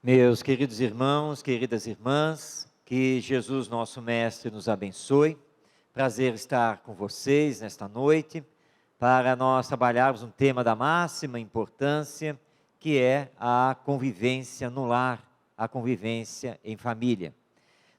Meus queridos irmãos, queridas irmãs, que Jesus, nosso Mestre, nos abençoe. Prazer estar com vocês nesta noite, para nós trabalharmos um tema da máxima importância, que é a convivência no lar, a convivência em família.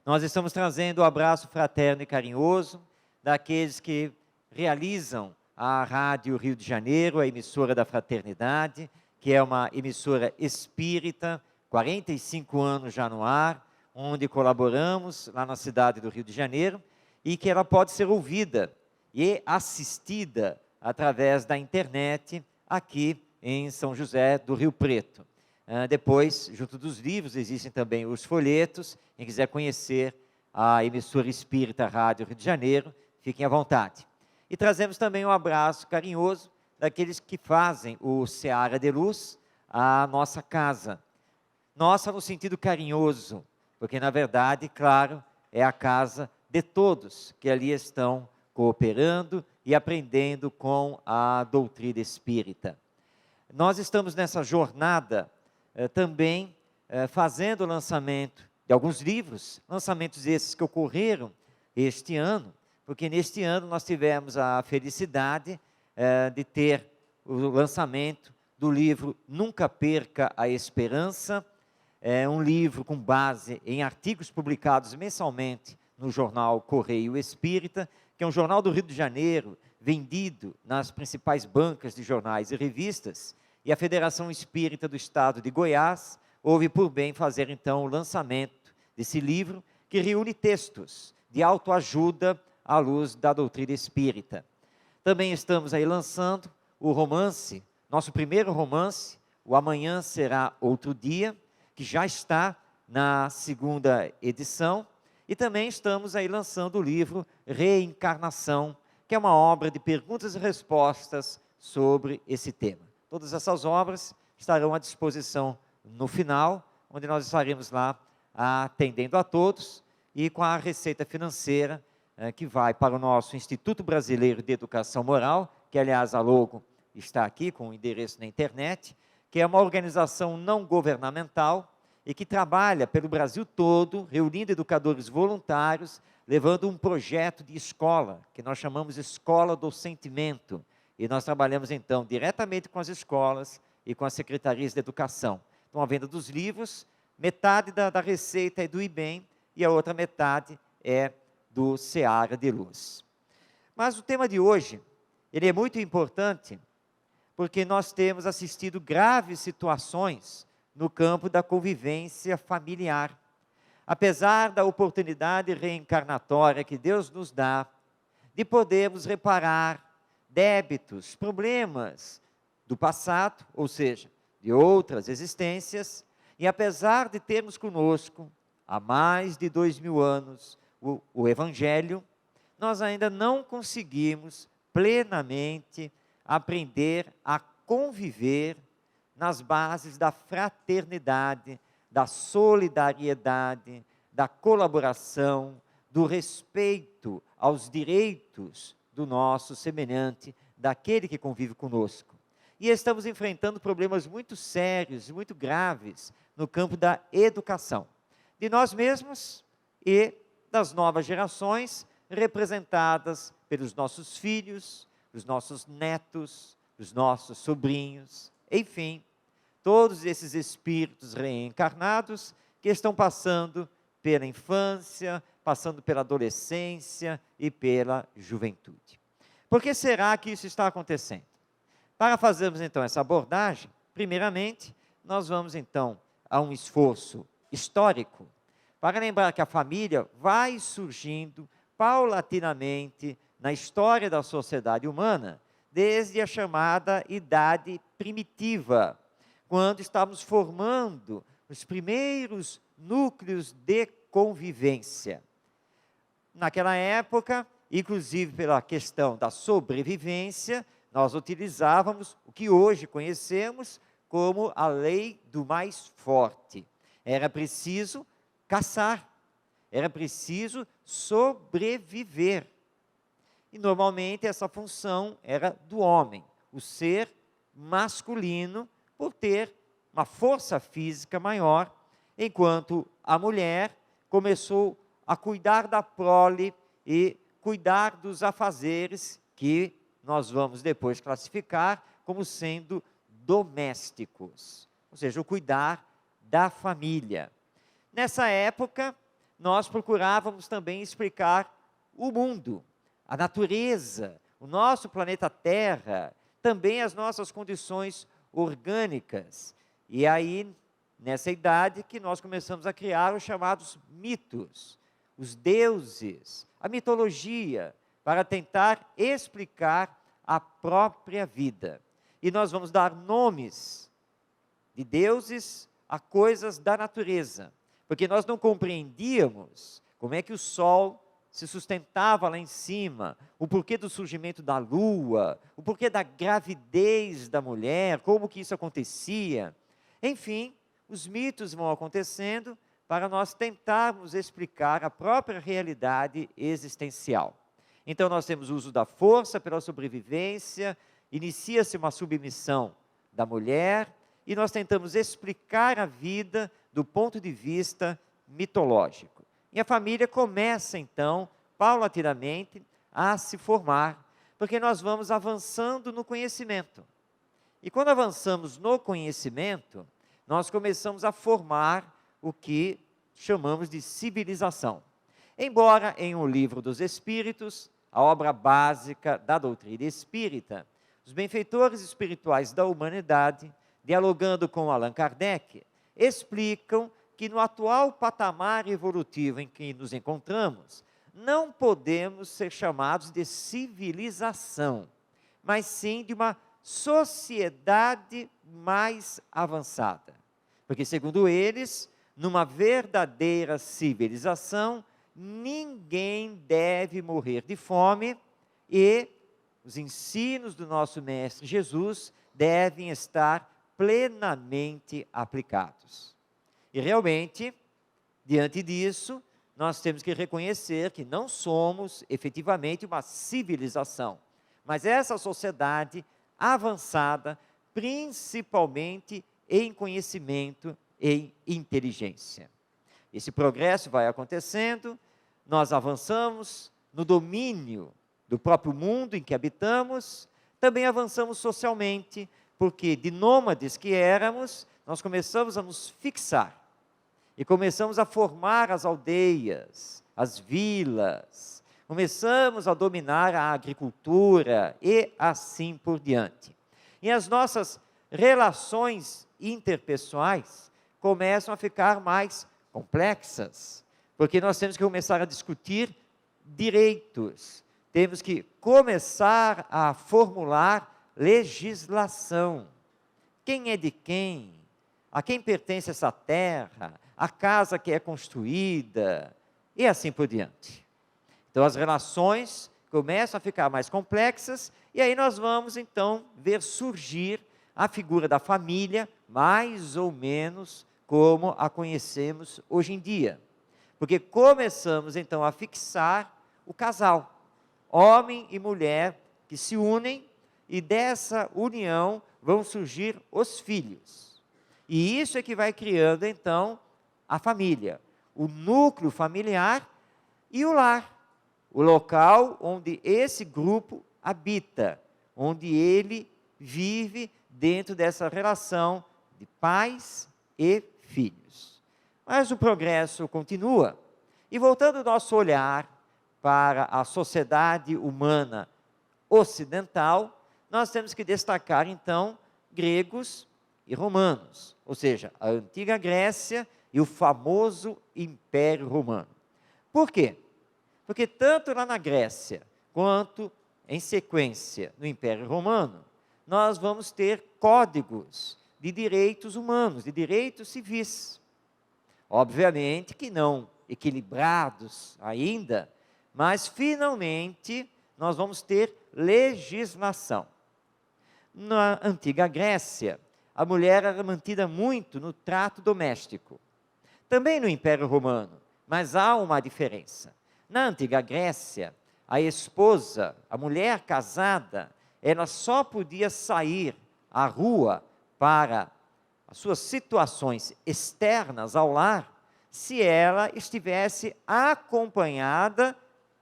Nós estamos trazendo o abraço fraterno e carinhoso daqueles que realizam a Rádio Rio de Janeiro, a emissora da Fraternidade, que é uma emissora espírita, 45 anos já no ar, onde colaboramos lá na cidade do Rio de Janeiro, e que ela pode ser ouvida e assistida através da internet aqui em São José do Rio Preto. Depois, junto dos livros, existem também os folhetos. Quem quiser conhecer a emissora espírita Rádio Rio de Janeiro, fiquem à vontade. E trazemos também um abraço carinhoso daqueles que fazem o Seara de Luz, a nossa casa. Nossa no sentido carinhoso, porque na verdade, claro, é a casa de todos que ali estão cooperando e aprendendo com a doutrina espírita. Nós estamos nessa jornada também fazendo o lançamento de alguns livros, lançamentos esses que ocorreram este ano, porque neste ano nós tivemos a felicidade de ter o lançamento do livro Nunca Perca a Esperança. É um livro com base em artigos publicados mensalmente no jornal Correio Espírita, que é um jornal do Rio de Janeiro, vendido nas principais bancas de jornais e revistas, e a Federação Espírita do Estado de Goiás houve por bem fazer então o lançamento desse livro, que reúne textos de autoajuda à luz da doutrina espírita. Também estamos aí lançando o romance, nosso primeiro romance, O Amanhã Será Outro Dia, que já está na segunda edição, e também estamos aí lançando o livro Reencarnação, que é uma obra de perguntas e respostas sobre esse tema. Todas essas obras estarão à disposição no final, onde nós estaremos lá atendendo a todos, e com a receita financeira que vai para o nosso Instituto Brasileiro de Educação Moral, que aliás a logo está aqui com o endereço na internet, que é uma organização não governamental e que trabalha pelo Brasil todo, reunindo educadores voluntários, levando um projeto de escola, que nós chamamos Escola do Sentimento. E nós trabalhamos então diretamente com as escolas e com as secretarias de educação. Então a venda dos livros, metade da receita é do IBEM e a outra metade é do Seara de Luz. Mas o tema de hoje, ele é muito importante, porque nós temos assistido graves situações no campo da convivência familiar. Apesar da oportunidade reencarnatória que Deus nos dá, de podermos reparar débitos, problemas do passado, ou seja, de outras existências, e apesar de termos conosco, há mais de 2000 anos, o Evangelho, nós ainda não conseguimos plenamente aprender a conviver nas bases da fraternidade, da solidariedade, da colaboração, do respeito aos direitos do nosso semelhante, daquele que convive conosco. E estamos enfrentando problemas muito sérios, muito graves, no campo da educação, de nós mesmos e das novas gerações, representadas pelos nossos filhos, os nossos netos, os nossos sobrinhos, enfim, todos esses espíritos reencarnados que estão passando pela infância, passando pela adolescência e pela juventude. Por que será que isso está acontecendo? Para fazermos então essa abordagem, primeiramente, nós vamos então a um esforço histórico, para lembrar que a família vai surgindo paulatinamente na história da sociedade humana, desde a chamada Idade Primitiva, quando estávamos formando os primeiros núcleos de convivência. Naquela época, inclusive pela questão da sobrevivência, nós utilizávamos o que hoje conhecemos como a lei do mais forte. Era preciso caçar, era preciso sobreviver. E normalmente essa função era do homem, o ser masculino, por ter uma força física maior, enquanto a mulher começou a cuidar da prole e cuidar dos afazeres que nós vamos depois classificar como sendo domésticos, ou seja, o cuidar da família. Nessa época, nós procurávamos também explicar o mundo, a natureza, o nosso planeta Terra, também as nossas condições orgânicas. E aí, nessa idade que nós começamos a criar os chamados mitos, os deuses, a mitologia, para tentar explicar a própria vida. E nós vamos dar nomes de deuses a coisas da natureza, porque nós não compreendíamos como é que o sol se sustentava lá em cima, o porquê do surgimento da lua, o porquê da gravidez da mulher, como que isso acontecia. Enfim, os mitos vão acontecendo para nós tentarmos explicar a própria realidade existencial. Então nós temos o uso da força pela sobrevivência, inicia-se uma submissão da mulher, e nós tentamos explicar a vida do ponto de vista mitológico. E a família começa então, paulatinamente, a se formar, porque nós vamos avançando no conhecimento. E quando avançamos no conhecimento, nós começamos a formar o que chamamos de civilização. Embora em O Livro dos Espíritos, a obra básica da doutrina espírita, os benfeitores espirituais da humanidade, dialogando com Allan Kardec, explicam que no atual patamar evolutivo em que nos encontramos, não podemos ser chamados de civilização, mas sim de uma sociedade mais avançada. Porque, segundo eles, numa verdadeira civilização, ninguém deve morrer de fome e os ensinos do nosso Mestre Jesus devem estar plenamente aplicados. E realmente, diante disso, nós temos que reconhecer que não somos efetivamente uma civilização, mas essa sociedade avançada, principalmente em conhecimento e inteligência. Esse progresso vai acontecendo, nós avançamos no domínio do próprio mundo em que habitamos, também avançamos socialmente, porque de nômades que éramos, nós começamos a nos fixar, e começamos a formar as aldeias, as vilas, começamos a dominar a agricultura, e assim por diante. E as nossas relações interpessoais começam a ficar mais complexas, porque nós temos que começar a discutir direitos, temos que começar a formular legislação. Quem é de quem? A quem pertence essa terra? A casa que é construída? E assim por diante. Então as relações começam a ficar mais complexas, e aí nós vamos então ver surgir a figura da família, mais ou menos como a conhecemos hoje em dia. Porque começamos então a fixar o casal, homem e mulher que se unem, e dessa união vão surgir os filhos. E isso é que vai criando então a família, o núcleo familiar e o lar, o local onde esse grupo habita, onde ele vive dentro dessa relação de pais e filhos. Mas o progresso continua, e voltando o nosso olhar para a sociedade humana ocidental, nós temos que destacar então gregos e romanos, ou seja, a antiga Grécia e o famoso Império Romano. Por quê? Porque tanto lá na Grécia, quanto em sequência no Império Romano, nós vamos ter códigos de direitos humanos, de direitos civis. Obviamente que não equilibrados ainda, mas finalmente nós vamos ter legislação. Na antiga Grécia, a mulher era mantida muito no trato doméstico. Também no Império Romano, mas há uma diferença. Na antiga Grécia, a esposa, a mulher casada, ela só podia sair à rua para as suas situações externas ao lar, se ela estivesse acompanhada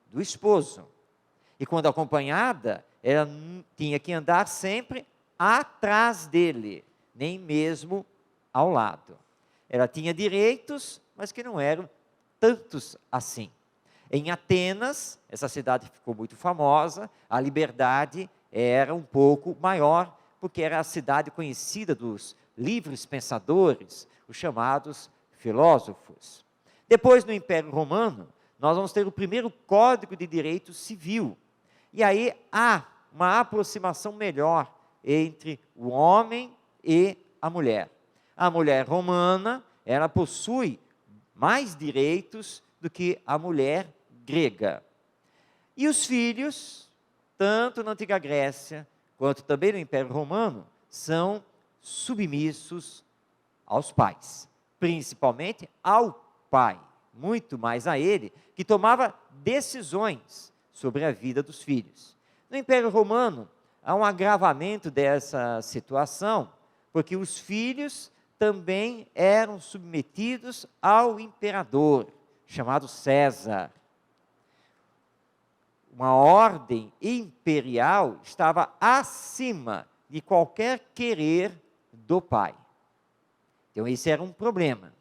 do esposo. E quando acompanhada, ela tinha que andar sempre atrás dele, nem mesmo ao lado. Ela tinha direitos, mas que não eram tantos assim. Em Atenas, essa cidade ficou muito famosa, a liberdade era um pouco maior, porque era a cidade conhecida dos livres pensadores, os chamados filósofos. Depois, no Império Romano, nós vamos ter o primeiro Código de Direito Civil. E aí há uma aproximação melhor entre o homem e a mulher. A mulher romana, ela possui mais direitos do que a mulher grega. E os filhos, tanto na antiga Grécia, quanto também no Império Romano, são submissos aos pais, principalmente ao pai, muito mais a ele, que tomava decisões sobre a vida dos filhos. No Império Romano, há um agravamento dessa situação, porque os filhos também eram submetidos ao imperador, chamado César. Uma ordem imperial estava acima de qualquer querer do pai. Então, esse era um problema.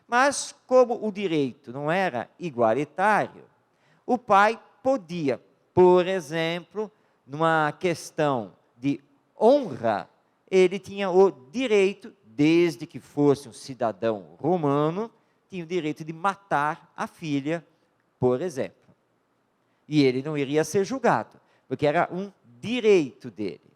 Mas, como o direito não era igualitário, o pai podia, por exemplo, numa questão de honra, ele tinha o direito, desde que fosse um cidadão romano, tinha o direito de matar a filha, por exemplo. E ele não iria ser julgado, porque era um direito dele.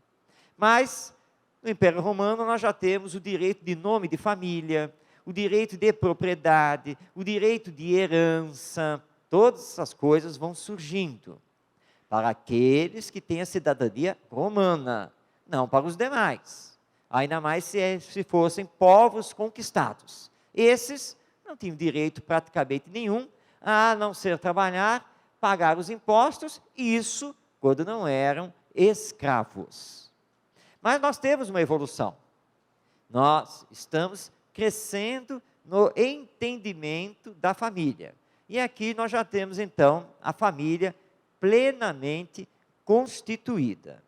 Mas, no Império Romano, nós já temos o direito de nome de família, o direito de propriedade, o direito de herança, todas essas coisas vão surgindo para aqueles que têm a cidadania romana, não para os demais. Ainda mais se fossem povos conquistados. Esses não tinham direito praticamente nenhum, a não ser trabalhar, pagar os impostos, isso quando não eram escravos. Mas nós temos uma evolução. Nós estamos crescendo no entendimento da família. E aqui nós já temos então a família plenamente constituída.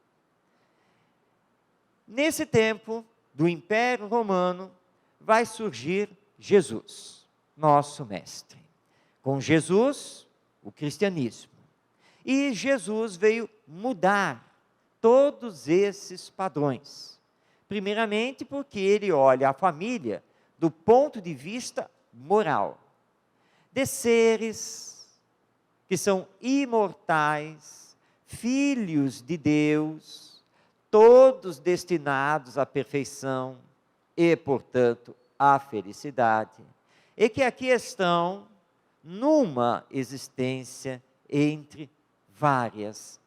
Nesse tempo do Império Romano, vai surgir Jesus, nosso mestre. Com Jesus, o cristianismo. E Jesus veio mudar todos esses padrões. Primeiramente porque ele olha a família do ponto de vista moral. De seres que são imortais, filhos de Deus, todos destinados à perfeição e, portanto, à felicidade. E que aqui estão numa existência entre várias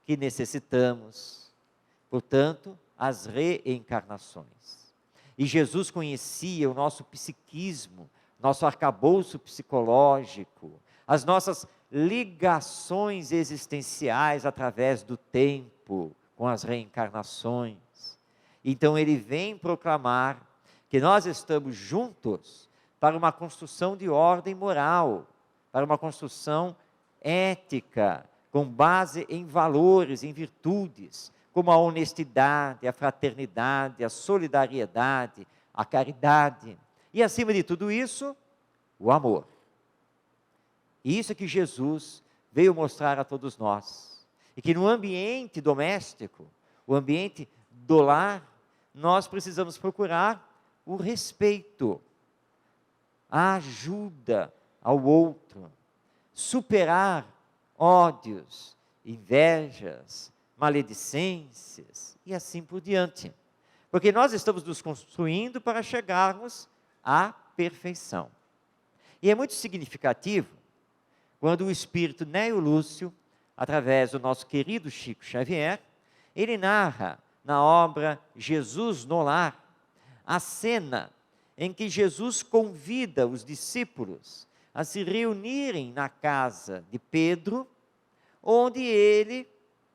que necessitamos, portanto, as reencarnações. E Jesus conhecia o nosso psiquismo, nosso arcabouço psicológico, as nossas ligações existenciais através do tempo, com as reencarnações. Então ele vem proclamar que nós estamos juntos para uma construção de ordem moral, para uma construção ética, com base em valores, em virtudes, como a honestidade, a fraternidade, a solidariedade, a caridade. E acima de tudo isso, o amor. E isso é que Jesus veio mostrar a todos nós. E que no ambiente doméstico, o ambiente do lar, nós precisamos procurar o respeito, a ajuda ao outro, superar ódios, invejas, maledicências e assim por diante. Porque nós estamos nos construindo para chegarmos à perfeição. E é muito significativo quando o espírito Neo Lúcio, através do nosso querido Chico Xavier, ele narra na obra Jesus no Lar, a cena em que Jesus convida os discípulos a se reunirem na casa de Pedro, onde ele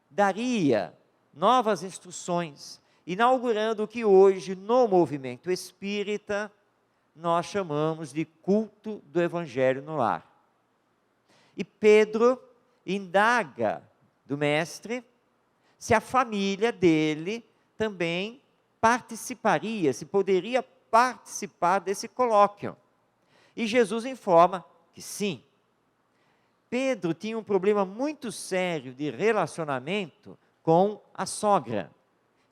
daria novas instruções inaugurando o que hoje, no movimento espírita, nós chamamos de culto do Evangelho no lar. E Pedro indaga do mestre se a família dele também participaria, se poderia participar desse colóquio. E Jesus informa que sim. Pedro tinha um problema muito sério de relacionamento com a sogra,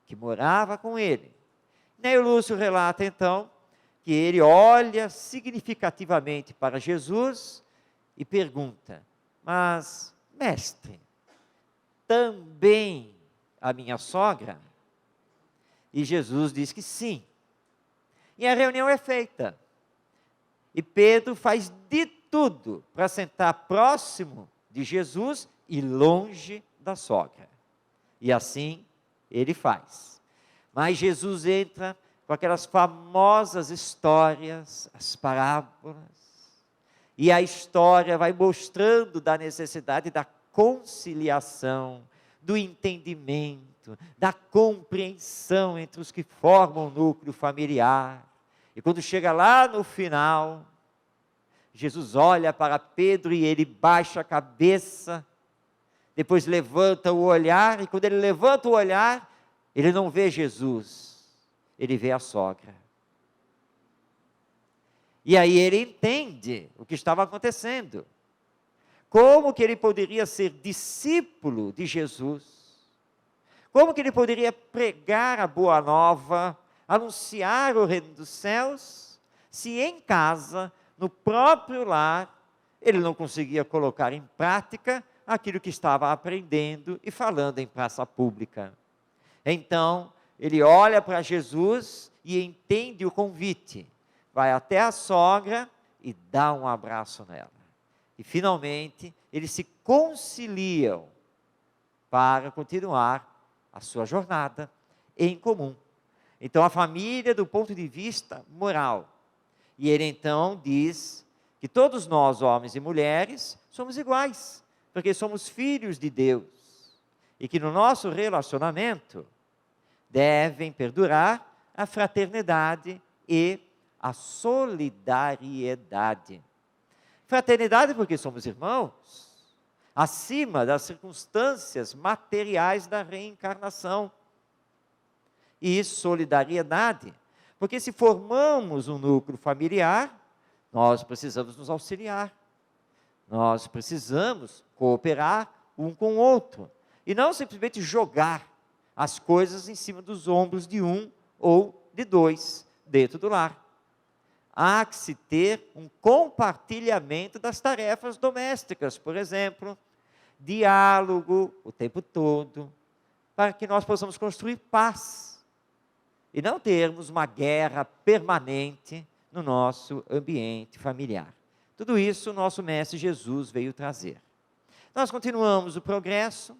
que morava com ele. Ney Lúcio relata então que ele olha significativamente para Jesus e pergunta: mas, mestre, também a minha sogra? E Jesus diz que sim. E a reunião é feita. E Pedro faz de tudo para sentar próximo de Jesus e longe da sogra. E assim ele faz. Mas Jesus entra com aquelas famosas histórias, as parábolas, e a história vai mostrando da necessidade da conciliação, do entendimento, da compreensão entre os que formam o núcleo familiar. E quando chega lá no final, Jesus olha para Pedro e ele baixa a cabeça, depois levanta o olhar, e quando ele levanta o olhar, ele não vê Jesus, ele vê a sogra. E aí ele entende o que estava acontecendo. Como que ele poderia ser discípulo de Jesus? Como que ele poderia pregar a boa nova, anunciar o reino dos céus, se em casa, no próprio lar, ele não conseguia colocar em prática aquilo que estava aprendendo e falando em praça pública? Então, ele olha para Jesus e entende o convite, vai até a sogra e dá um abraço nela. E finalmente, eles se conciliam para continuar a sua jornada em comum. Então, a família do ponto de vista moral. E ele então diz que todos nós, homens e mulheres, somos iguais, porque somos filhos de Deus. E que no nosso relacionamento devem perdurar a fraternidade e a solidariedade. Fraternidade porque somos irmãos, acima das circunstâncias materiais da reencarnação. E solidariedade, porque se formamos um núcleo familiar, nós precisamos nos auxiliar, nós precisamos cooperar um com o outro, e não simplesmente jogar as coisas em cima dos ombros de um ou de dois dentro do lar. Há que se ter um compartilhamento das tarefas domésticas, por exemplo, diálogo o tempo todo, para que nós possamos construir paz, e não termos uma guerra permanente no nosso ambiente familiar. Tudo isso o nosso Mestre Jesus veio trazer. Nós continuamos o progresso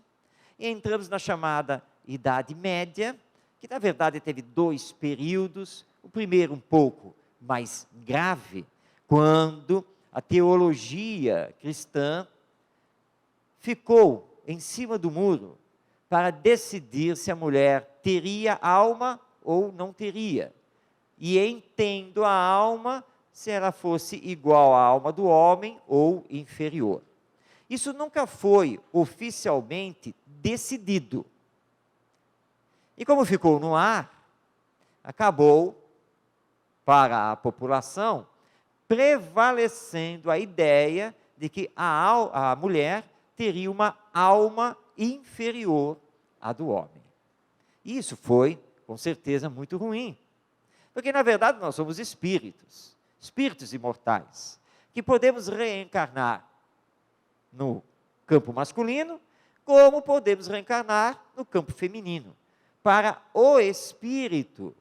e entramos na chamada Idade Média, que na verdade teve 2 períodos. O primeiro um pouco mais grave, quando a teologia cristã ficou em cima do muro para decidir se a mulher teria alma ou não teria. E entendo a alma se ela fosse igual à alma do homem ou inferior. Isso nunca foi oficialmente decidido. E como ficou no ar, acabou para a população prevalecendo a ideia de que a mulher teria uma alma inferior à do homem. E isso foi, com certeza, muito ruim. Porque, na verdade, nós somos espíritos imortais, que podemos reencarnar no campo masculino, como podemos reencarnar no campo feminino. Para o espírito,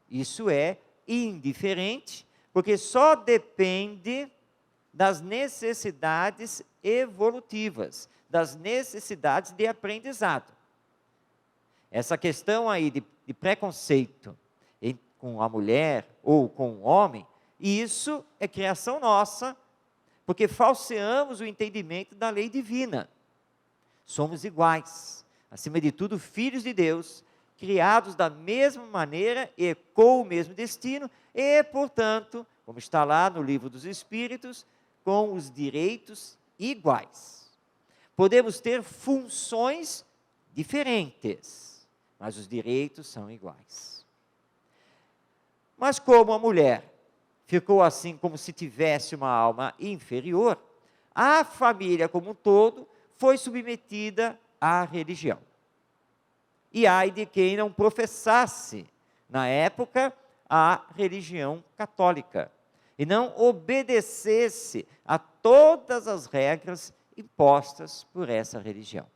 isso é indiferente, porque só depende das necessidades evolutivas, das necessidades de aprendizado. Essa questão aí de preconceito com a mulher ou com o homem, isso é criação nossa, porque falseamos o entendimento da lei divina. Somos iguais, acima de tudo, filhos de Deus, criados da mesma maneira e com o mesmo destino e, portanto, como está lá no Livro dos Espíritos, com os direitos iguais. Podemos ter funções diferentes, mas os direitos são iguais. Mas como a mulher ficou assim como se tivesse uma alma inferior, a família como um todo foi submetida à religião. E ai de quem não professasse, na época, a religião católica, e não obedecesse a todas as regras impostas por essa religião.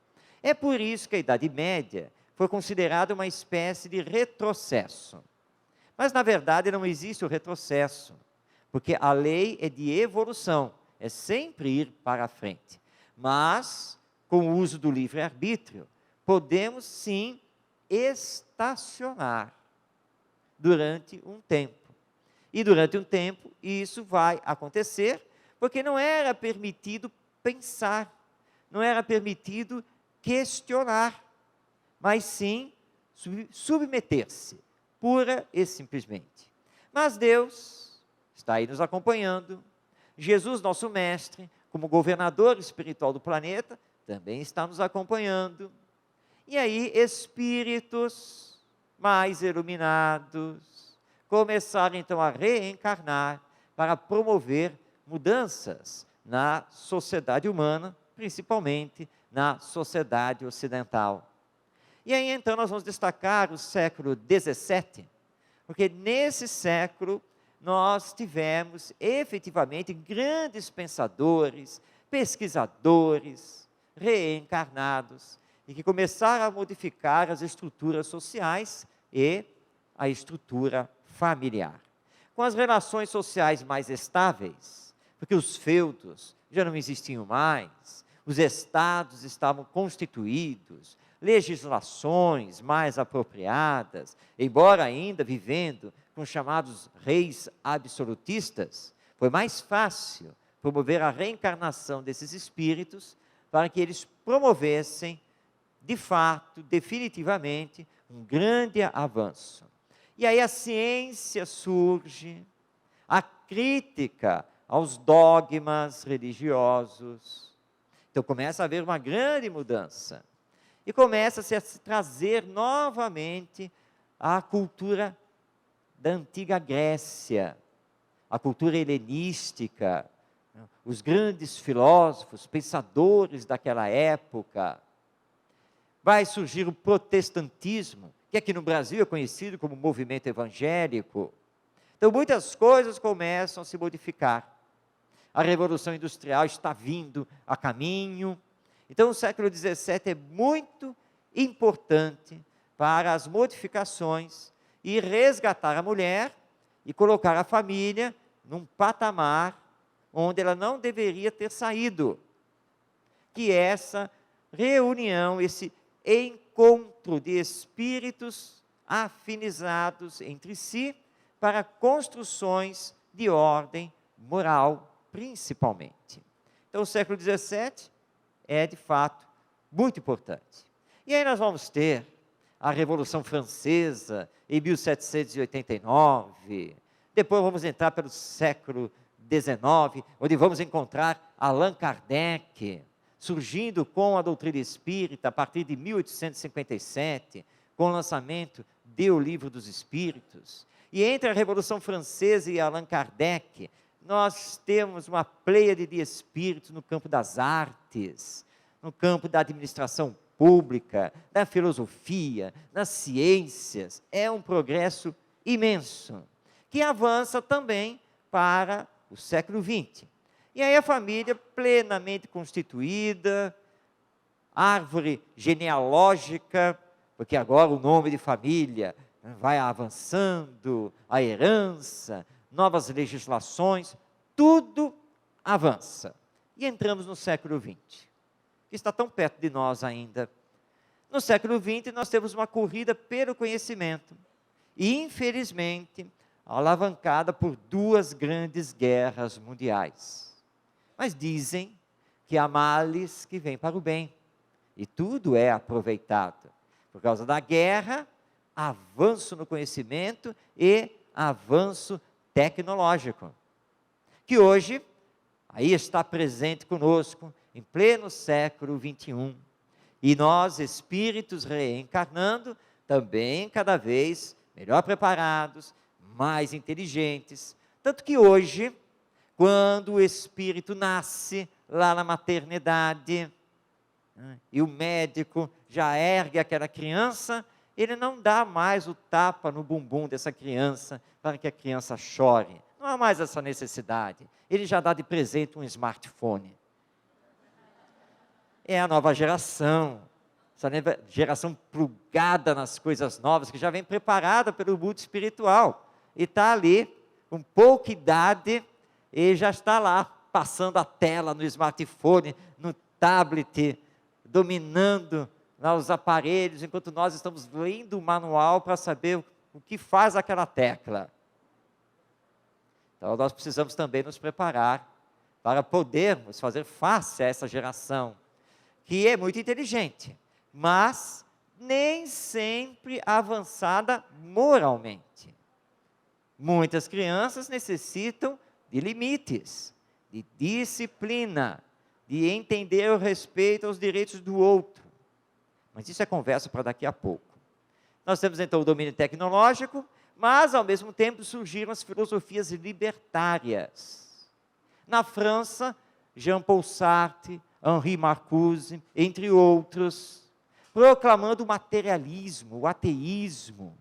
É por isso que a Idade Média foi considerada uma espécie de retrocesso. Mas, na verdade, não existe o retrocesso, porque a lei é de evolução, é sempre ir para a frente. Mas, com o uso do livre-arbítrio, podemos sim estacionar durante um tempo. E durante um tempo isso vai acontecer, porque não era permitido pensar, não era permitido questionar, mas sim submeter-se, pura e simplesmente. Mas Deus está aí nos acompanhando, Jesus, nosso mestre, como governador espiritual do planeta, também está nos acompanhando. E aí, espíritos mais iluminados começaram então a reencarnar para promover mudanças na sociedade humana, principalmente na sociedade ocidental. E aí então nós vamos destacar o século XVII, porque nesse século nós tivemos efetivamente grandes pensadores, pesquisadores, reencarnados, e que começaram a modificar as estruturas sociais e a estrutura familiar. Com as relações sociais mais estáveis, porque os feudos já não existiam mais, os estados estavam constituídos, legislações mais apropriadas, embora ainda vivendo com os chamados reis absolutistas, foi mais fácil promover a reencarnação desses espíritos para que eles promovessem de fato, definitivamente, um grande avanço. E aí a ciência surge, a crítica aos dogmas religiosos. Então começa a haver uma grande mudança. E começa-se a se trazer novamente a cultura da antiga Grécia, a cultura helenística, os grandes filósofos, pensadores daquela época. Vai surgir o protestantismo, que aqui no Brasil é conhecido como movimento evangélico. Então muitas coisas começam a se modificar. A Revolução Industrial está vindo a caminho. Então o século XVII é muito importante para as modificações e resgatar a mulher e colocar a família num patamar onde ela não deveria ter saído. Que essa reunião, esse encontro de espíritos afinizados entre si para construções de ordem moral, principalmente. Então, o século XVII é, de fato, muito importante. E aí nós vamos ter a Revolução Francesa, em 1789, depois vamos entrar pelo século XIX, onde vamos encontrar Allan Kardec, surgindo com a doutrina espírita a partir de 1857, com o lançamento de O Livro dos Espíritos. E entre a Revolução Francesa e Allan Kardec, nós temos uma pleiade de espíritos no campo das artes, no campo da administração pública, da filosofia, das ciências. É um progresso imenso, que avança também para o século XX. E aí a família plenamente constituída, árvore genealógica, porque agora o nome de família vai avançando, a herança, novas legislações, tudo avança. E entramos no século XX, que está tão perto de nós ainda. No século XX nós temos uma corrida pelo conhecimento, e infelizmente alavancada por duas grandes guerras mundiais. Mas dizem que há males que vêm para o bem, e tudo é aproveitado. Por causa da guerra, avanço no conhecimento e avanço tecnológico, que hoje aí está presente conosco em pleno século XXI. E nós, espíritos reencarnando, também cada vez melhor preparados, mais inteligentes. Tanto que hoje, quando o espírito nasce lá na maternidade, e o médico já ergue aquela criança, ele não dá mais o tapa no bumbum dessa criança para que a criança chore. Não há mais essa necessidade. Ele já dá de presente um smartphone. É a nova geração, essa geração plugada nas coisas novas, que já vem preparada pelo mundo espiritual, e está ali, com pouca idade, e já está lá, passando a tela no smartphone, no tablet, dominando lá os aparelhos, enquanto nós estamos lendo o manual para saber o que faz aquela tecla. Então nós precisamos também nos preparar para podermos fazer face a essa geração, que é muito inteligente, mas nem sempre avançada moralmente. Muitas crianças necessitam de limites, de disciplina, de entender o respeito aos direitos do outro. Mas isso é conversa para daqui a pouco. Nós temos então o domínio tecnológico, mas ao mesmo tempo surgiram as filosofias libertárias. Na França, Jean-Paul Sartre, Henri Marcuse, entre outros, proclamando o materialismo, o ateísmo,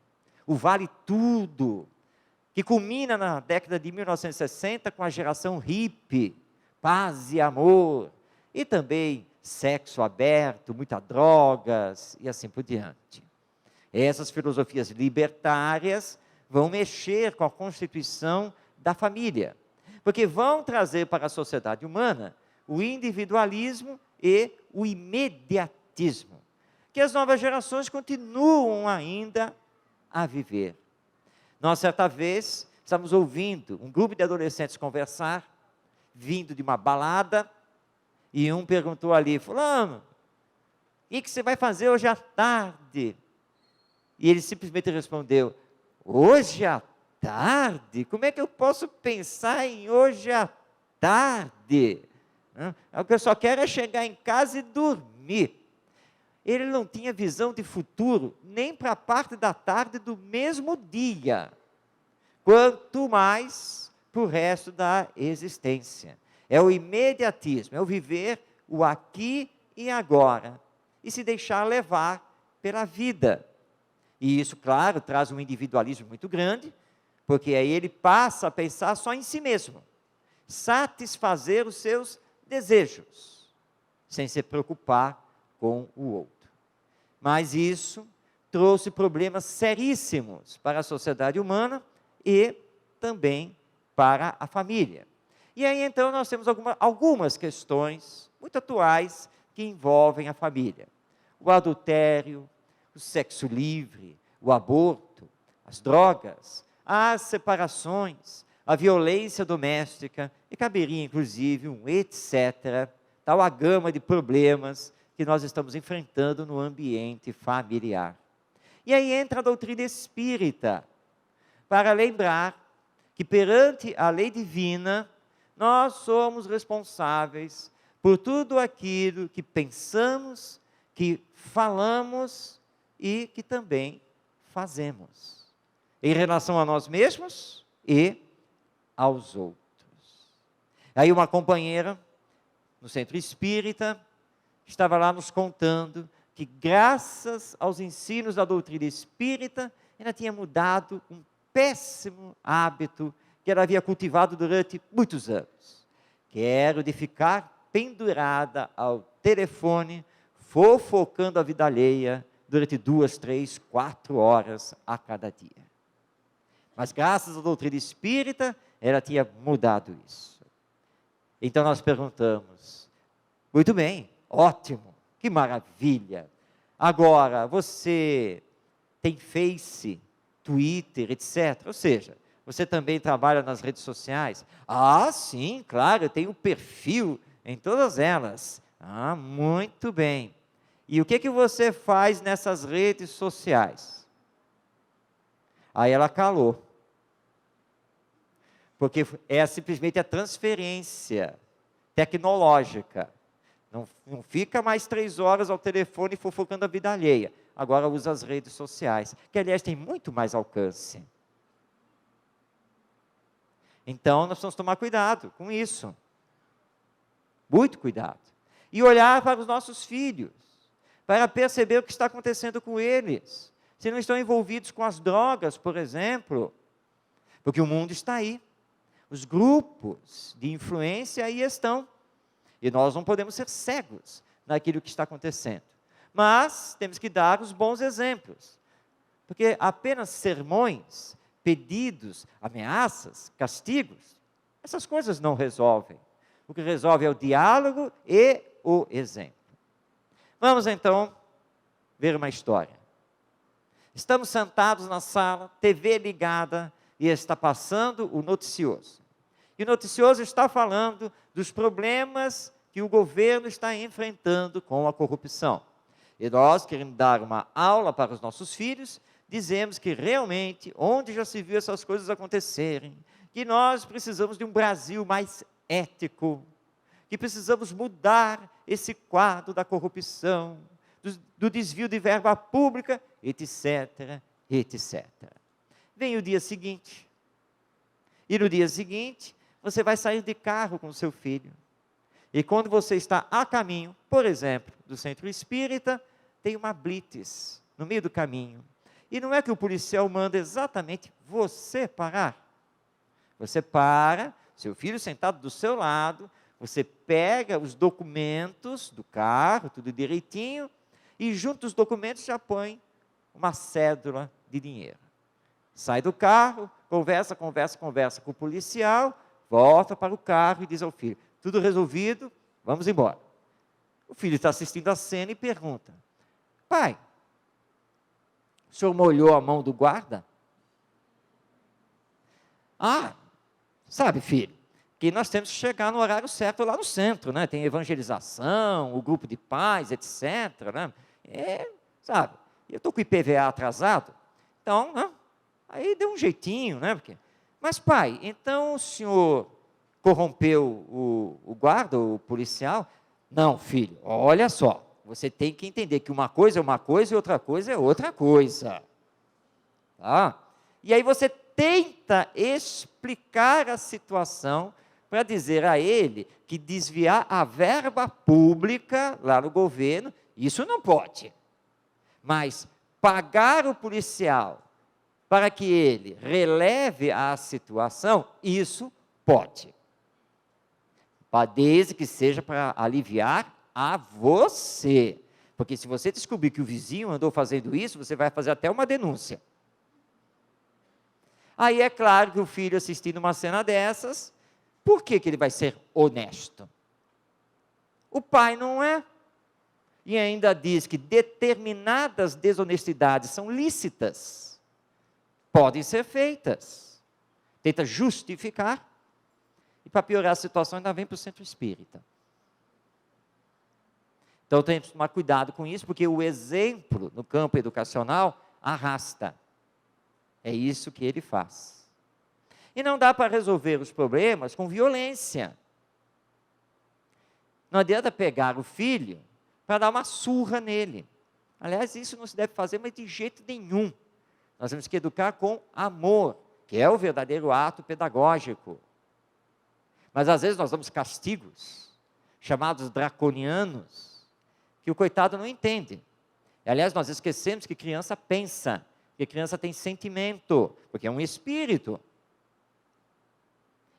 o vale tudo, que culmina na década de 1960 com a geração hippie, paz e amor, e também sexo aberto, muitas drogas e assim por diante. Essas filosofias libertárias vão mexer com a constituição da família, porque vão trazer para a sociedade humana o individualismo e o imediatismo, que as novas gerações continuam ainda a viver. Nós, certa vez, estávamos ouvindo um grupo de adolescentes conversar, vindo de uma balada, e um perguntou ali: fulano, o que você vai fazer hoje à tarde? E ele simplesmente respondeu: hoje à tarde? Como é que eu posso pensar em hoje à tarde? O que eu só quero é chegar em casa e dormir. Ele não tinha visão de futuro, nem para a parte da tarde do mesmo dia, quanto mais para o resto da existência. É o imediatismo, é o viver o aqui e agora, e se deixar levar pela vida. E isso, claro, traz um individualismo muito grande, porque aí ele passa a pensar só em si mesmo, satisfazer os seus desejos, sem se preocupar com o outro. Mas isso trouxe problemas seríssimos para a sociedade humana e também para a família. E aí então nós temos algumas questões muito atuais que envolvem a família. O adultério, o sexo livre, o aborto, as drogas, as separações, a violência doméstica, e caberia inclusive um etc., tal a gama de problemas que nós estamos enfrentando no ambiente familiar. E aí entra a doutrina espírita, para lembrar que perante a lei divina, nós somos responsáveis por tudo aquilo que pensamos, que falamos e que também fazemos, em relação a nós mesmos e aos outros. Aí uma companheira, no centro espírita, estava lá nos contando que graças aos ensinos da doutrina espírita, ela tinha mudado um péssimo hábito que ela havia cultivado durante muitos anos, que era o de ficar pendurada ao telefone, fofocando a vida alheia durante 2, 3, 4 horas a cada dia. Mas graças à doutrina espírita, ela tinha mudado isso. Então nós perguntamos: muito bem, ótimo, que maravilha. Agora, você tem Face, Twitter, etc. Ou seja, você também trabalha nas redes sociais? Ah, sim, claro, eu tenho um perfil em todas elas. Ah, muito bem. E o que você faz nessas redes sociais? Aí ela calou. Porque é simplesmente a transferência tecnológica. Não fica mais 3 horas ao telefone fofocando a vida alheia. Agora usa as redes sociais, que aliás tem muito mais alcance. Então nós precisamos tomar cuidado com isso. Muito cuidado. E olhar para os nossos filhos, para perceber o que está acontecendo com eles. Se não estão envolvidos com as drogas, por exemplo, porque o mundo está aí. Os grupos de influência aí estão. E nós não podemos ser cegos naquilo que está acontecendo. Mas temos que dar os bons exemplos. Porque apenas sermões, pedidos, ameaças, castigos, essas coisas não resolvem. O que resolve é o diálogo e o exemplo. Vamos então ver uma história. Estamos sentados na sala, TV ligada, e está passando o noticioso. E o noticioso está falando dos problemas que o governo está enfrentando com a corrupção. E nós, querendo dar uma aula para os nossos filhos, dizemos que realmente, onde já se viu essas coisas acontecerem, que nós precisamos de um Brasil mais ético, que precisamos mudar esse quadro da corrupção, do desvio de verba pública, etc, etc. Vem o dia seguinte, e no dia seguinte, você vai sair de carro com o seu filho, e quando você está a caminho, por exemplo, do centro espírita, tem uma blitz no meio do caminho, e não é que o policial manda exatamente você parar, você para, seu filho sentado do seu lado, você pega os documentos do carro, tudo direitinho, e junto aos documentos já põe uma cédula de dinheiro. Sai do carro, conversa com o policial, volta para o carro e diz ao filho, tudo resolvido, vamos embora. O filho está assistindo a cena e pergunta, pai, o senhor molhou a mão do guarda? Ah, sabe filho, que nós temos que chegar no horário certo lá no centro, né? Tem evangelização, o grupo de paz, etc, né? Sabe, eu estou com o IPVA atrasado, então, né? Aí deu um jeitinho, né? Mas pai, então o senhor corrompeu o guarda, o policial? Não, filho, olha só, você tem que entender que uma coisa é uma coisa e outra coisa é outra coisa. Tá? E aí você tenta explicar a situação para dizer a ele que desviar a verba pública lá no governo, isso não pode. Mas pagar o policial para que ele releve a situação, isso pode. Desde que seja para aliviar a você. Porque se você descobrir que o vizinho andou fazendo isso, você vai fazer até uma denúncia. Aí é claro que o filho assistindo uma cena dessas, por que ele vai ser honesto? O pai não é. E ainda diz que determinadas desonestidades são lícitas. Podem ser feitas. Tenta justificar. E para piorar a situação, ainda vem para o centro espírita. Então temos que tomar cuidado com isso, porque o exemplo no campo educacional arrasta. É isso que ele faz. E não dá para resolver os problemas com violência. Não adianta pegar o filho para dar uma surra nele. Aliás, isso não se deve fazer, mas de jeito nenhum. Nós temos que educar com amor, que é o verdadeiro ato pedagógico. Mas às vezes nós damos castigos, chamados draconianos, que o coitado não entende. E, aliás, nós esquecemos que criança pensa, que criança tem sentimento, porque é um espírito.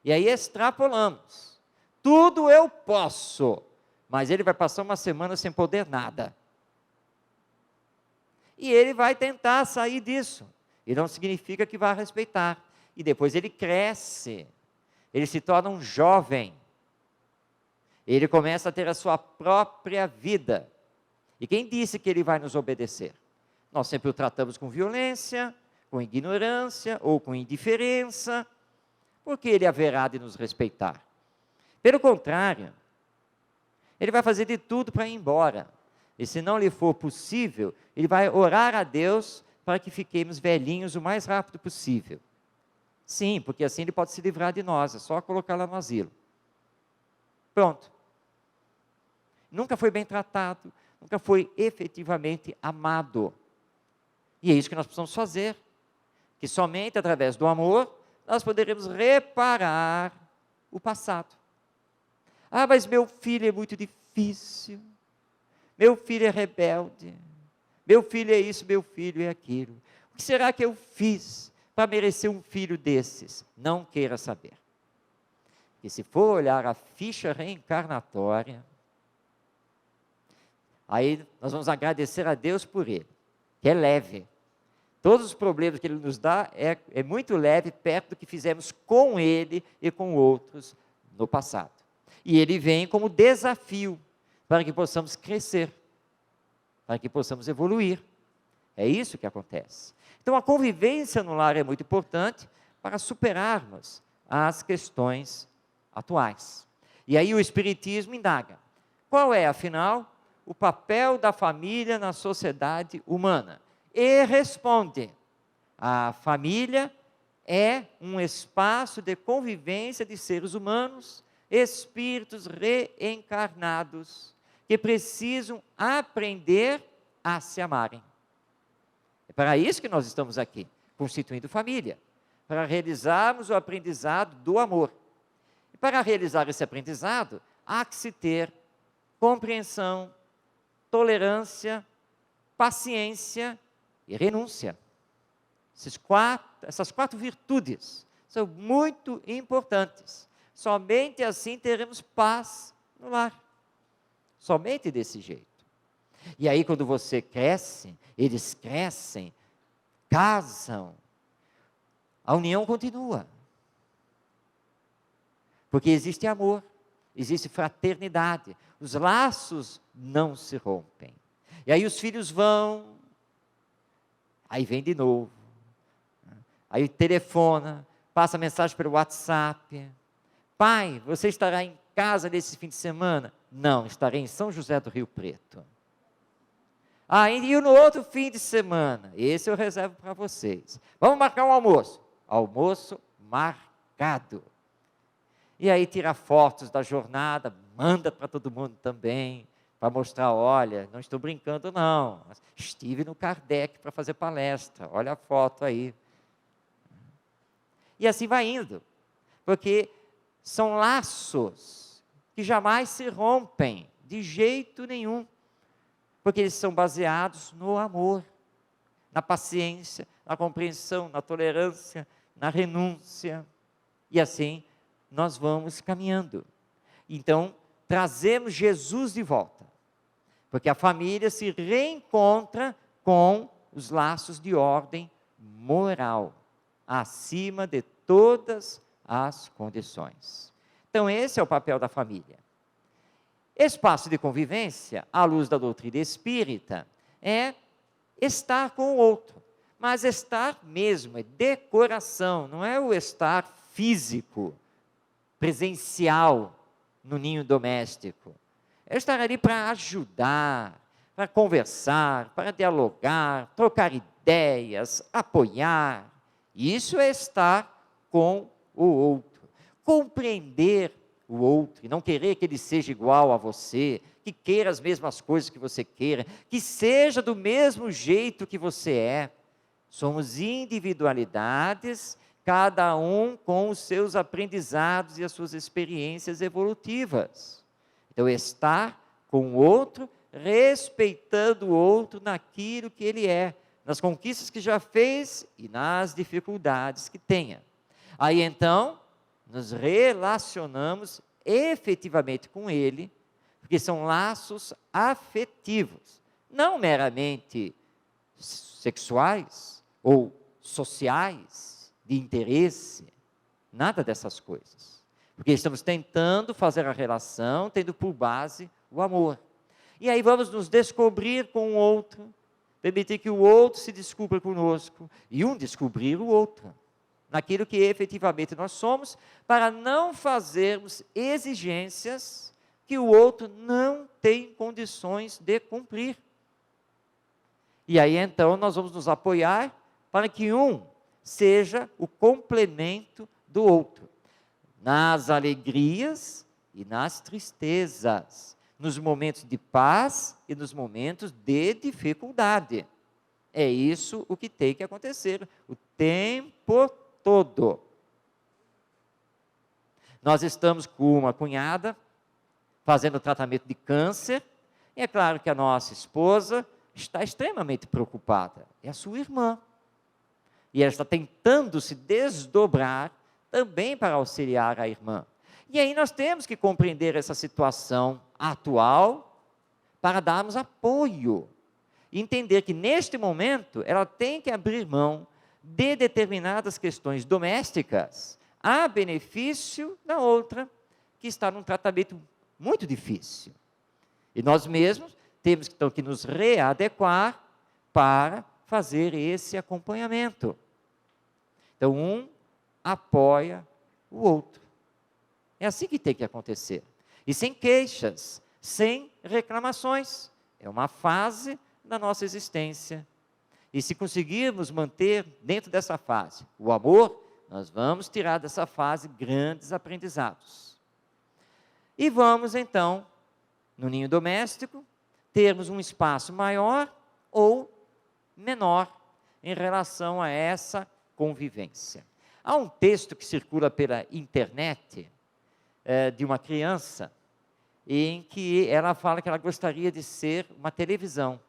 E aí extrapolamos. Tudo eu posso, mas ele vai passar uma semana sem poder nada. E ele vai tentar sair disso. E não significa que vai respeitar. E depois ele cresce. Ele se torna um jovem. Ele começa a ter a sua própria vida. E quem disse que ele vai nos obedecer? Nós sempre o tratamos com violência, com ignorância ou com indiferença. Por que ele haverá de nos respeitar? Pelo contrário, ele vai fazer de tudo para ir embora. E se não lhe for possível, ele vai orar a Deus para que fiquemos velhinhos o mais rápido possível. Sim, porque assim ele pode se livrar de nós, é só colocar lá no asilo. Pronto. Nunca foi bem tratado, nunca foi efetivamente amado. E é isso que nós precisamos fazer, que somente através do amor nós poderemos reparar o passado. Ah, mas meu filho é muito difícil, meu filho é rebelde, meu filho é isso, meu filho é aquilo. O que será que eu fiz para merecer um filho desses? Não queira saber. E se for olhar a ficha reencarnatória, aí nós vamos agradecer a Deus por ele, que é leve. Todos os problemas que ele nos dá é muito leve perto do que fizemos com ele e com outros no passado. E ele vem como desafio para que possamos crescer, para que possamos evoluir. É isso que acontece. Então a convivência no lar é muito importante para superarmos as questões atuais. E aí o Espiritismo indaga: qual é, afinal, o papel da família na sociedade humana? E responde: a família é um espaço de convivência de seres humanos, espíritos reencarnados, que precisam aprender a se amarem. É para isso que nós estamos aqui, constituindo família, para realizarmos o aprendizado do amor. E para realizar esse aprendizado, há que se ter compreensão, tolerância, paciência e renúncia. Essas quatro virtudes são muito importantes. Somente assim teremos paz no lar. Somente desse jeito. E aí quando você cresce, eles crescem, casam, a união continua. Porque existe amor, existe fraternidade, os laços não se rompem. E aí os filhos vão, aí vem de novo, aí telefona, passa mensagem pelo WhatsApp: pai, você estará em casa nesse fim de semana? Não, estarei em São José do Rio Preto. Ah, e no outro fim de semana? Esse eu reservo para vocês. Vamos marcar um almoço. Almoço marcado. E aí tira fotos da jornada, manda para todo mundo também, para mostrar: olha, não estou brincando não, estive no Kardec para fazer palestra, olha a foto aí. E assim vai indo, porque são laços que jamais se rompem, de jeito nenhum, porque eles são baseados no amor, na paciência, na compreensão, na tolerância, na renúncia, e assim nós vamos caminhando. Então, trazemos Jesus de volta, porque a família se reencontra com os laços de ordem moral, acima de todas as condições. Então, esse é o papel da família. Espaço de convivência, à luz da doutrina espírita, é estar com o outro, mas estar mesmo, é decoração, não é o estar físico, presencial no ninho doméstico. É estar ali para ajudar, para conversar, para dialogar, trocar ideias, apoiar. Isso é estar com o outro, compreender o outro, e não querer que ele seja igual a você, que queira as mesmas coisas que você queira, que seja do mesmo jeito que você é. Somos individualidades, cada um com os seus aprendizados e as suas experiências evolutivas. Então, estar com o outro, respeitando o outro naquilo que ele é, nas conquistas que já fez e nas dificuldades que tenha. Aí então, nos relacionamos efetivamente com ele, porque são laços afetivos, não meramente sexuais ou sociais, de interesse, nada dessas coisas. Porque estamos tentando fazer a relação, tendo por base o amor. E aí vamos nos descobrir com o outro, permitir que o outro se descubra conosco, e um descobrir o outro, naquilo que efetivamente nós somos, para não fazermos exigências que o outro não tem condições de cumprir. E aí então nós vamos nos apoiar para que um seja o complemento do outro, nas alegrias e nas tristezas, nos momentos de paz e nos momentos de dificuldade. É isso o que tem que acontecer o tempo todo. Nós estamos com uma cunhada fazendo tratamento de câncer, e é claro que a nossa esposa está extremamente preocupada. É a sua irmã. E ela está tentando se desdobrar também para auxiliar a irmã. E aí nós temos que compreender essa situação atual para darmos apoio. E entender que neste momento ela tem que abrir mão de determinadas questões domésticas a benefício da outra que está num tratamento muito difícil. E nós mesmos temos então que nos readequar para fazer esse acompanhamento. Então, um apoia o outro. É assim que tem que acontecer. E sem queixas, sem reclamações. É uma fase da nossa existência. E se conseguirmos manter dentro dessa fase o amor, nós vamos tirar dessa fase grandes aprendizados. E vamos então, no ninho doméstico, termos um espaço maior ou menor em relação a essa convivência. Há um texto que circula pela internet de uma criança em que ela fala que ela gostaria de ser uma televisão.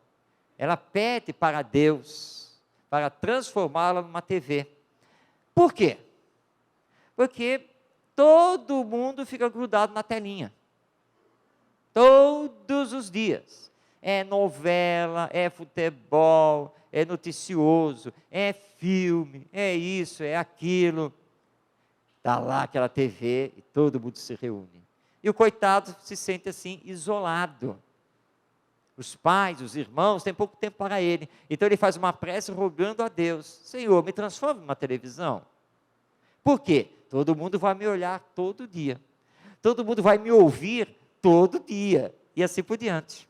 Ela pede para Deus para transformá-la numa TV. Por quê? Porque todo mundo fica grudado na telinha. Todos os dias. É novela, é futebol, é noticioso, é filme, é isso, é aquilo. Está lá aquela TV e todo mundo se reúne. E o coitado se sente assim, isolado. Os pais, os irmãos, têm pouco tempo para ele. Então ele faz uma prece rogando a Deus: Senhor, me transforma numa televisão. Por quê? Todo mundo vai me olhar todo dia. Todo mundo vai me ouvir todo dia. E assim por diante.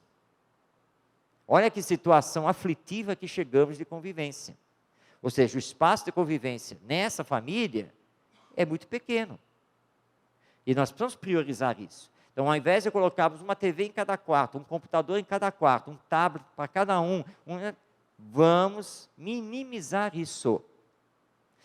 Olha que situação aflitiva que chegamos de convivência. Ou seja, o espaço de convivência nessa família é muito pequeno. E nós precisamos priorizar isso. Então, ao invés de colocarmos uma TV em cada quarto, um computador em cada quarto, um tablet para cada vamos minimizar isso.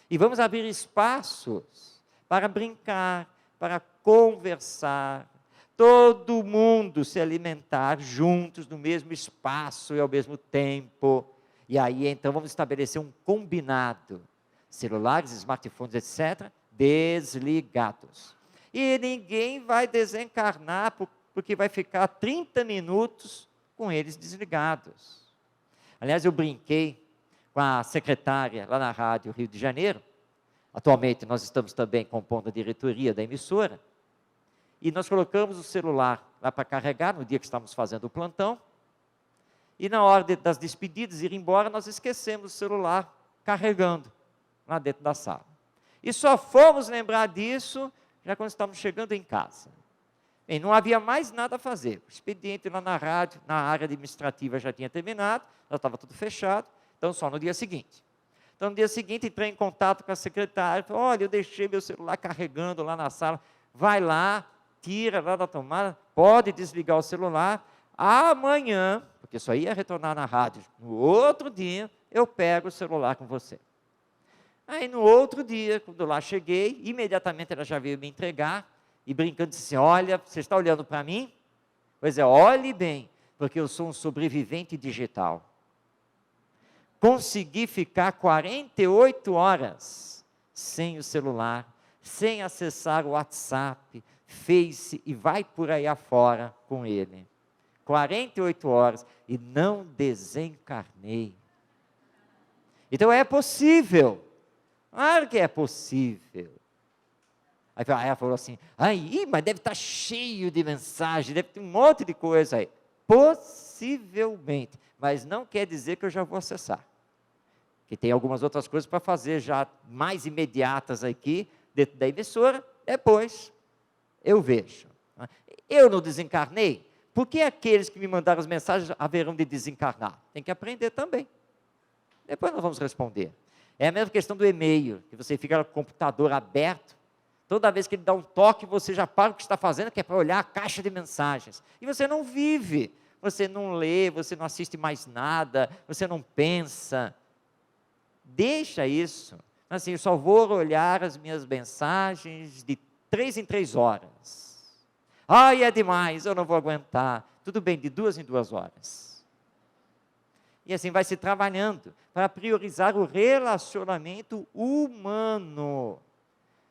E vamos abrir espaços para brincar, para conversar, todo mundo se alimentar juntos no mesmo espaço e ao mesmo tempo. E aí, então, vamos estabelecer um combinado. Celulares, smartphones, etc., desligados. E ninguém vai desencarnar porque vai ficar 30 minutos com eles desligados. Aliás, eu brinquei com a secretária lá na Rádio Rio de Janeiro. Atualmente, nós estamos também compondo a diretoria da emissora. E nós colocamos o celular lá para carregar no dia que estávamos fazendo o plantão. E na hora das despedidas, ir embora, nós esquecemos o celular carregando lá dentro da sala. E só fomos lembrar disso já quando estávamos chegando em casa. Bem, não havia mais nada a fazer. O expediente lá na rádio, na área administrativa já tinha terminado, já estava tudo fechado, então só no dia seguinte. Então no dia seguinte entrei em contato com a secretária, falei: olha, eu deixei meu celular carregando lá na sala, vai lá, tira lá da tomada, pode desligar o celular, amanhã, porque só ia retornar na rádio, no outro dia eu pego o celular com você. Aí no outro dia, quando lá cheguei, imediatamente ela já veio me entregar, e brincando disse: olha, você está olhando para mim? Pois é, olhe bem, porque eu sou um sobrevivente digital. Consegui ficar 48 horas sem o celular, sem acessar o WhatsApp, Face, e vai por aí afora com ele. 48 horas, e não desencarnei. Então é possível. Claro que é possível. Aí ela falou assim: mas deve estar cheio de mensagem, deve ter um monte de coisa aí. Possivelmente, mas não quer dizer que eu já vou acessar. Que tem algumas outras coisas para fazer já mais imediatas aqui, dentro da emissora, depois eu vejo. Eu não desencarnei, por que aqueles que me mandaram as mensagens haverão de desencarnar? Tem que aprender também. Depois nós vamos responder. É a mesma questão do e-mail, que você fica com o computador aberto, toda vez que ele dá um toque, você já para o que está fazendo, que é para olhar a caixa de mensagens. E você não vive, você não lê, você não assiste mais nada, você não pensa. Deixa isso. Assim, eu só vou olhar as minhas mensagens de 3 em 3 horas. Ai, é demais, eu não vou aguentar. Tudo bem, de 2 em 2 horas. E assim vai se trabalhando para priorizar o relacionamento humano.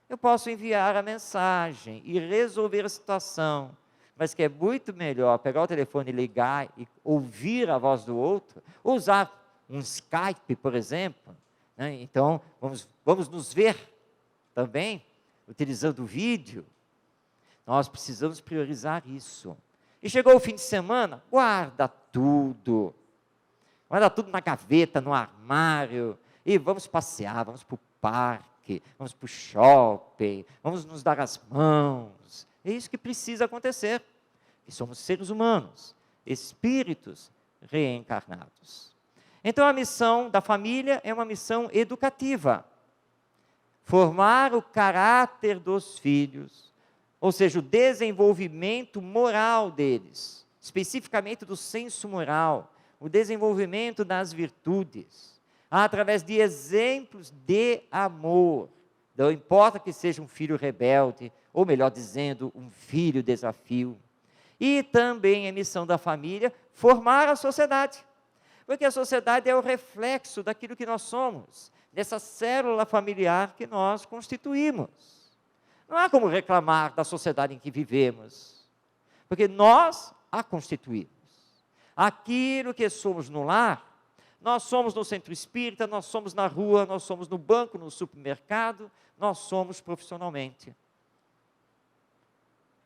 Eu posso enviar a mensagem e resolver a situação, mas que é muito melhor pegar o telefone e ligar e ouvir a voz do outro, ou usar um Skype, por exemplo, né? Então, vamos nos ver também, utilizando o vídeo. Nós precisamos priorizar isso. E chegou o fim de semana, guarda tudo na gaveta, no armário, e vamos passear, vamos para o parque, vamos para o shopping, vamos nos dar as mãos. É isso que precisa acontecer. E somos seres humanos, espíritos reencarnados. Então a missão da família é uma missão educativa. Formar o caráter dos filhos, ou seja, o desenvolvimento moral deles, especificamente do senso moral, o desenvolvimento das virtudes, através de exemplos de amor. Não importa que seja um filho rebelde, ou melhor dizendo, um filho desafio. E também é missão da família formar a sociedade, porque a sociedade é o reflexo daquilo que nós somos, dessa célula familiar que nós constituímos. Não há como reclamar da sociedade em que vivemos, porque nós a constituímos. Aquilo que somos no lar, nós somos no centro espírita, nós somos na rua, nós somos no banco, no supermercado, nós somos profissionalmente.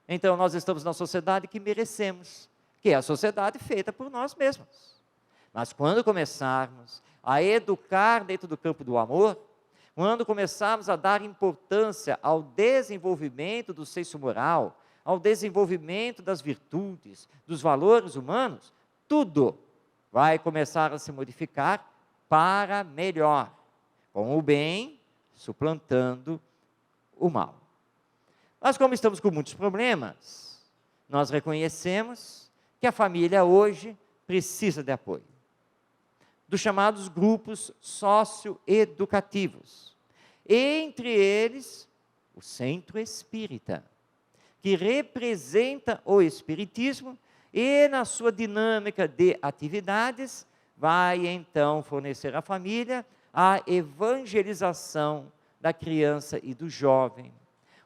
Então nós estamos na sociedade que merecemos, que é a sociedade feita por nós mesmos. Mas quando começarmos a educar dentro do campo do amor, quando começarmos a dar importância ao desenvolvimento do senso moral, ao desenvolvimento das virtudes, dos valores humanos, tudo vai começar a se modificar para melhor, com o bem suplantando o mal. Mas como estamos com muitos problemas, nós reconhecemos que a família hoje precisa de apoio, dos chamados grupos socioeducativos, entre eles o Centro Espírita, que representa o Espiritismo e na sua dinâmica de atividades, vai então fornecer à família a evangelização da criança e do jovem,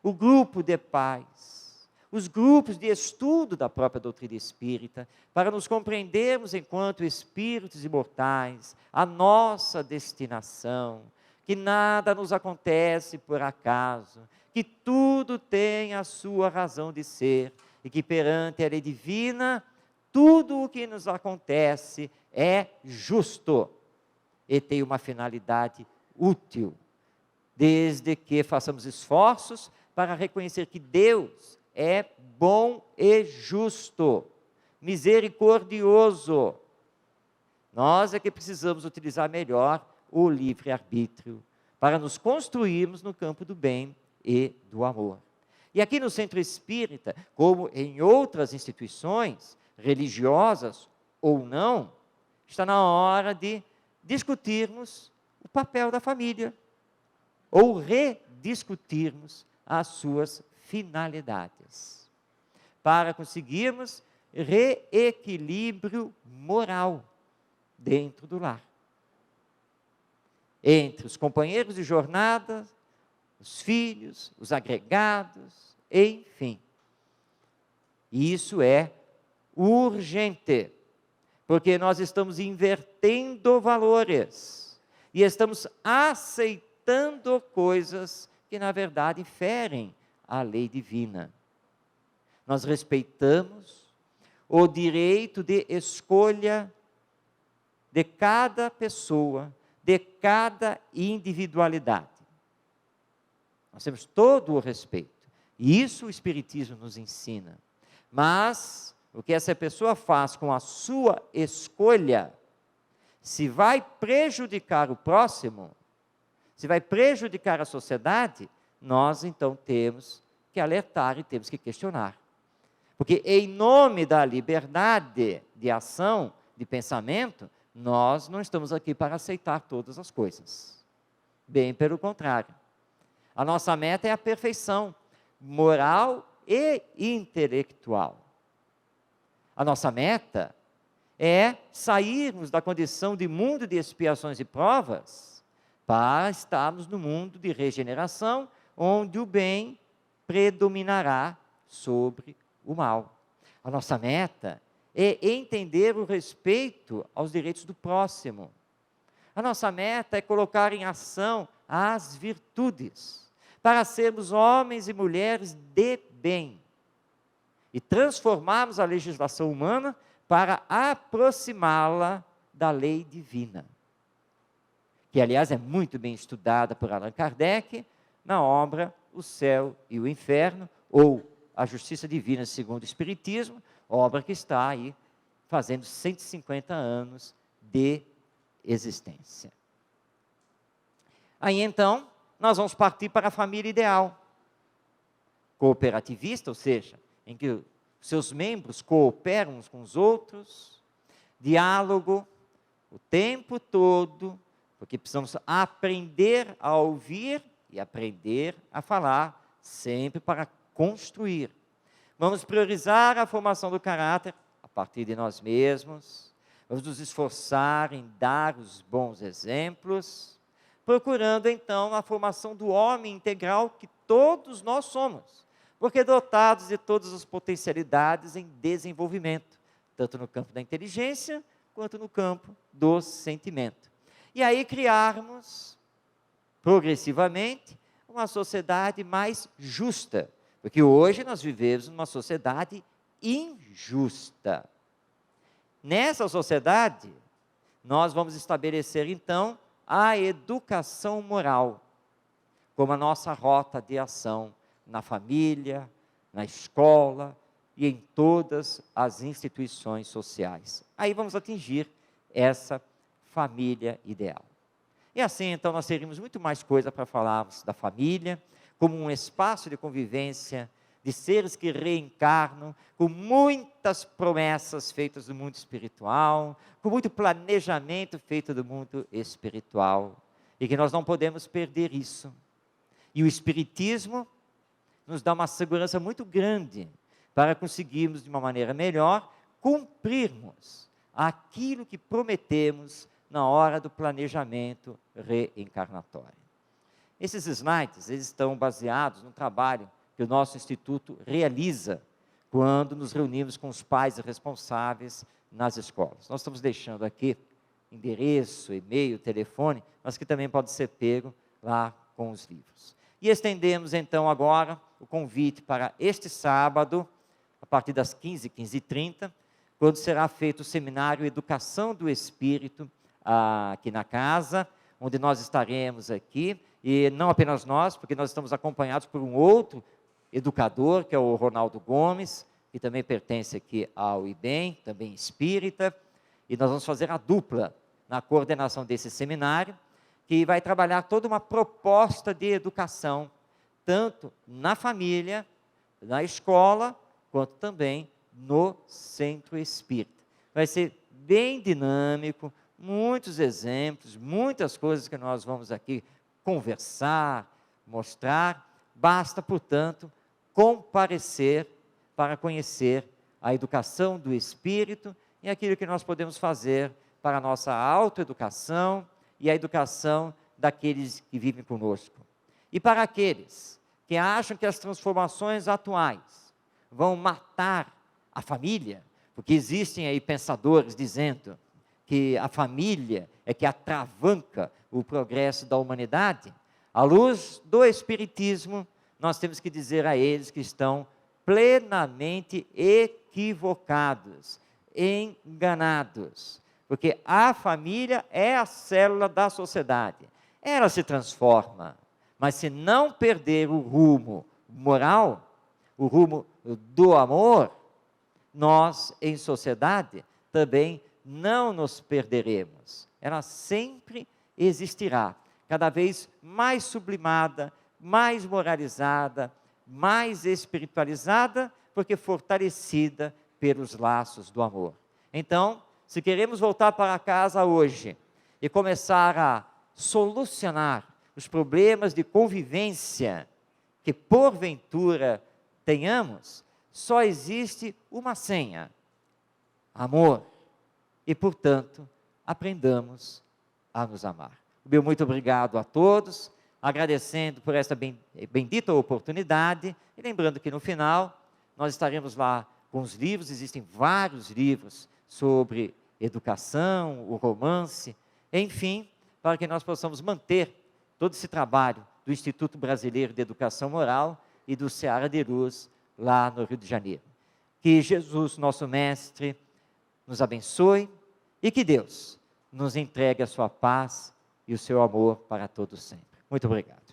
o grupo de pais, os grupos de estudo da própria doutrina espírita, para nos compreendermos enquanto espíritos imortais, a nossa destinação, que nada nos acontece por acaso, que tudo tem a sua razão de ser, e que perante a lei divina, tudo o que nos acontece é justo e tem uma finalidade útil, desde que façamos esforços para reconhecer que Deus é bom e justo, misericordioso. Nós é que precisamos utilizar melhor o livre-arbítrio para nos construirmos no campo do bem e do amor. E aqui no Centro Espírita, como em outras instituições, religiosas ou não, está na hora de discutirmos o papel da família, ou rediscutirmos as suas finalidades, para conseguirmos reequilíbrio moral dentro do lar, entre os companheiros de jornada, os filhos, os agregados, enfim. E isso é urgente, porque nós estamos invertendo valores e estamos aceitando coisas que na verdade ferem a lei divina. Nós respeitamos o direito de escolha de cada pessoa, de cada individualidade. Nós temos todo o respeito. E isso o Espiritismo nos ensina. Mas o que essa pessoa faz com a sua escolha se vai prejudicar o próximo, se vai prejudicar a sociedade, nós então temos que alertar e temos que questionar. Porque em nome da liberdade de ação, de pensamento, nós não estamos aqui para aceitar todas as coisas. Bem pelo contrário. A nossa meta é a perfeição moral e intelectual. A nossa meta é sairmos da condição de mundo de expiações e provas para estarmos no mundo de regeneração, onde o bem predominará sobre o mal. A nossa meta é entender o respeito aos direitos do próximo. A nossa meta é colocar em ação as virtudes, para sermos homens e mulheres de bem, e transformarmos a legislação humana para aproximá-la da lei divina, que aliás é muito bem estudada por Allan Kardec, na obra O Céu e o Inferno, ou A Justiça Divina segundo o Espiritismo, obra que está aí fazendo 150 anos de existência. Aí então, nós vamos partir para a família ideal, cooperativista, ou seja, em que seus membros cooperam uns com os outros, diálogo o tempo todo, porque precisamos aprender a ouvir e aprender a falar, sempre para construir. Vamos priorizar a formação do caráter a partir de nós mesmos, vamos nos esforçar em dar os bons exemplos, procurando então a formação do homem integral que todos nós somos, porque dotados de todas as potencialidades em desenvolvimento, tanto no campo da inteligência, quanto no campo do sentimento. E aí criarmos, progressivamente, uma sociedade mais justa, porque hoje nós vivemos numa sociedade injusta. Nessa sociedade, nós vamos estabelecer então a educação moral, como a nossa rota de ação na família, na escola e em todas as instituições sociais. Aí vamos atingir essa família ideal. E assim, então, nós teríamos muito mais coisa para falarmos da família, como um espaço de convivência, de seres que reencarnam, com muitas promessas feitas do mundo espiritual, com muito planejamento feito do mundo espiritual, e que nós não podemos perder isso. E o Espiritismo nos dá uma segurança muito grande para conseguirmos, de uma maneira melhor, cumprirmos aquilo que prometemos na hora do planejamento reencarnatório. Esses slides, eles estão baseados no trabalho que o nosso Instituto realiza quando nos reunimos com os pais responsáveis nas escolas. Nós estamos deixando aqui endereço, e-mail, telefone, mas que também pode ser pego lá com os livros. E estendemos então agora o convite para este sábado, a partir das 15h30, quando será feito o seminário Educação do Espírito, aqui na casa, onde nós estaremos aqui, e não apenas nós, porque nós estamos acompanhados por um outro educador, que é o Ronaldo Gomes, que também pertence aqui ao IBEM, também espírita, e nós vamos fazer a dupla na coordenação desse seminário, que vai trabalhar toda uma proposta de educação, tanto na família, na escola, quanto também no centro espírita. Vai ser bem dinâmico, muitos exemplos, muitas coisas que nós vamos aqui conversar, mostrar. Basta, portanto, comparecer para conhecer a educação do espírito e aquilo que nós podemos fazer para a nossa autoeducação e a educação daqueles que vivem conosco. E para aqueles que acham que as transformações atuais vão matar a família, porque existem aí pensadores dizendo que a família é que atravanca o progresso da humanidade, à luz do Espiritismo, nós temos que dizer a eles que estão plenamente equivocados, enganados, porque a família é a célula da sociedade, ela se transforma, mas se não perder o rumo moral, o rumo do amor, nós em sociedade também não nos perderemos, ela sempre existirá, cada vez mais sublimada, mais moralizada, mais espiritualizada, porque fortalecida pelos laços do amor. Então, se queremos voltar para casa hoje e começar a solucionar os problemas de convivência que porventura tenhamos, só existe uma senha: amor. E, portanto, aprendamos a nos amar. Meu muito obrigado a todos, agradecendo por esta bendita oportunidade, e lembrando que no final nós estaremos lá com os livros, existem vários livros sobre educação, o romance, enfim, para que nós possamos manter todo esse trabalho do Instituto Brasileiro de Educação Moral e do Seara de Luz, lá no Rio de Janeiro. Que Jesus, nosso Mestre, nos abençoe e que Deus nos entregue a sua paz e o seu amor para todos sempre. Muito obrigado.